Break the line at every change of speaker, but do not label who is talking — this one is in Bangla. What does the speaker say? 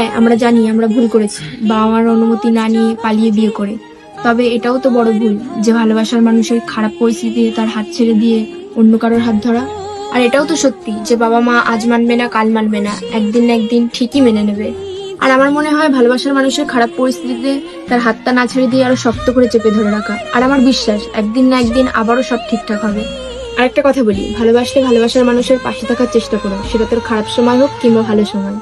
হ্যাঁ, আমরা জানি আমরা ভুল করেছি, বাবা মার অনুমতি না নিয়ে পালিয়ে বিয়ে করে। তবে এটাও তো বড় ভুল যে ভালোবাসার মানুষের খারাপ পরিস্থিতিতে তার হাত ছেড়ে দিয়ে অন্য কারোর হাত ধরা। আর এটাও তো সত্যি যে বাবা মা আজ মানবে না, কাল মানবে না, একদিন না একদিন ঠিকই মেনে নেবে। আর আমার মনে হয় ভালোবাসার মানুষের খারাপ পরিস্থিতিতে তার হাতটা না ছেড়ে দিয়ে আরো শক্ত করে চেপে ধরে রাখা। আর আমার বিশ্বাস একদিন না একদিন আবারও সব ঠিকঠাক হবে। আরেকটা কথা বলি, ভালোবাসলে ভালোবাসার মানুষের পাশে থাকার চেষ্টা করো, সেটা তোর খারাপ সময় হোক কিংবা ভালো সময়।